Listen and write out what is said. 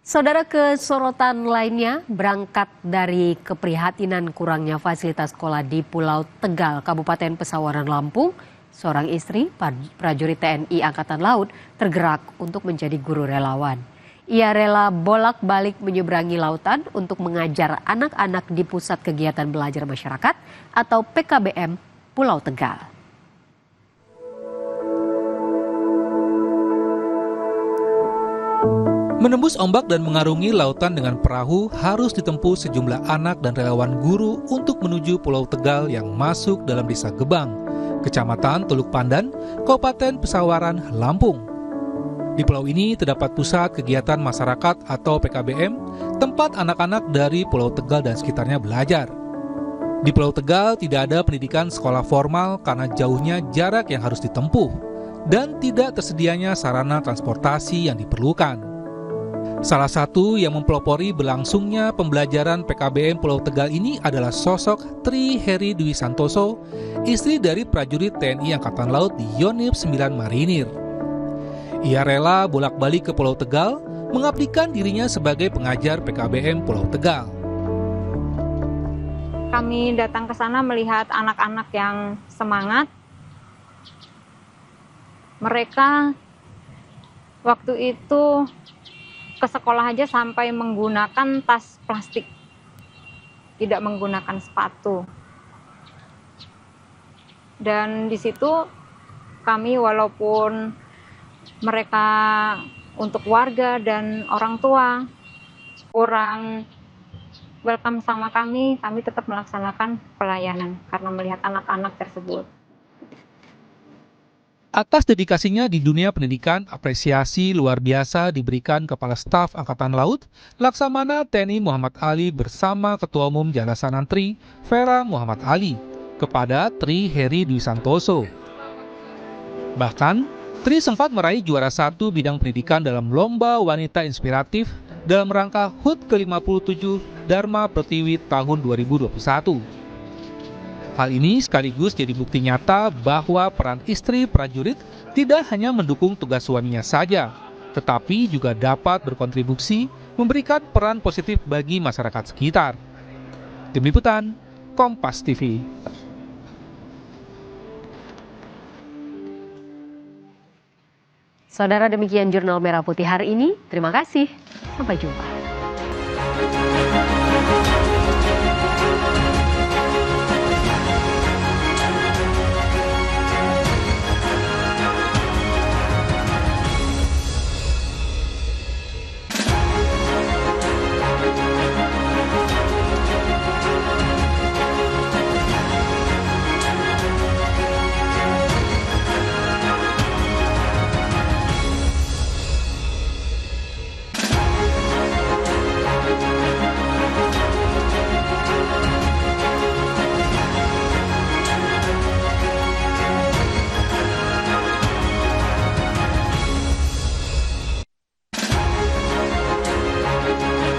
Saudara, ke sorotan lainnya, berangkat dari keprihatinan kurangnya fasilitas sekolah di Pulau Tegal, Kabupaten Pesawaran Lampung, seorang istri prajurit TNI Angkatan Laut tergerak untuk menjadi guru relawan. Ia rela bolak-balik menyeberangi lautan untuk mengajar anak-anak di Pusat Kegiatan Belajar Masyarakat atau PKBM Pulau Tegal. Menembus ombak dan mengarungi lautan dengan perahu harus ditempuh sejumlah anak dan relawan guru untuk menuju Pulau Tegal yang masuk dalam Desa Gebang, Kecamatan Teluk Pandan, Kabupaten Pesawaran, Lampung. Di pulau ini terdapat pusat kegiatan masyarakat atau PKBM, tempat anak-anak dari Pulau Tegal dan sekitarnya belajar. Di Pulau Tegal tidak ada pendidikan sekolah formal karena jauhnya jarak yang harus ditempuh dan tidak tersedianya sarana transportasi yang diperlukan. Salah satu yang mempelopori berlangsungnya pembelajaran PKBM Pulau Tegal ini adalah sosok Tri Heri Dwi Santoso, istri dari prajurit TNI Angkatan Laut di Yonif 9 Marinir. Ia rela bolak-balik ke Pulau Tegal, mengabdikan dirinya sebagai pengajar PKBM Pulau Tegal. Kami datang ke sana melihat anak-anak yang semangat. Mereka waktu itu ke sekolah aja sampai menggunakan tas plastik, tidak menggunakan sepatu. Dan di situ kami, walaupun mereka untuk warga dan orang tua kurang welcome sama kami tetap melaksanakan pelayanan karena melihat anak-anak tersebut. Atas dedikasinya di dunia pendidikan, apresiasi luar biasa diberikan Kepala Staf Angkatan Laut, Laksamana TNI Muhammad Ali bersama Ketua Umum Jalasan Antri, Vera Muhammad Ali, kepada Tri Heri Dwi Santoso. Bahkan, Tri sempat meraih juara 1 bidang pendidikan dalam Lomba Wanita Inspiratif dalam rangka HUT ke-57 Dharma Pertiwi tahun 2021. Hal ini sekaligus jadi bukti nyata bahwa peran istri prajurit tidak hanya mendukung tugas suaminya saja, tetapi juga dapat berkontribusi memberikan peran positif bagi masyarakat sekitar. Tim Liputan, Kompas TV. Saudara, demikian Jurnal Merah Putih hari ini. Terima kasih. Sampai jumpa.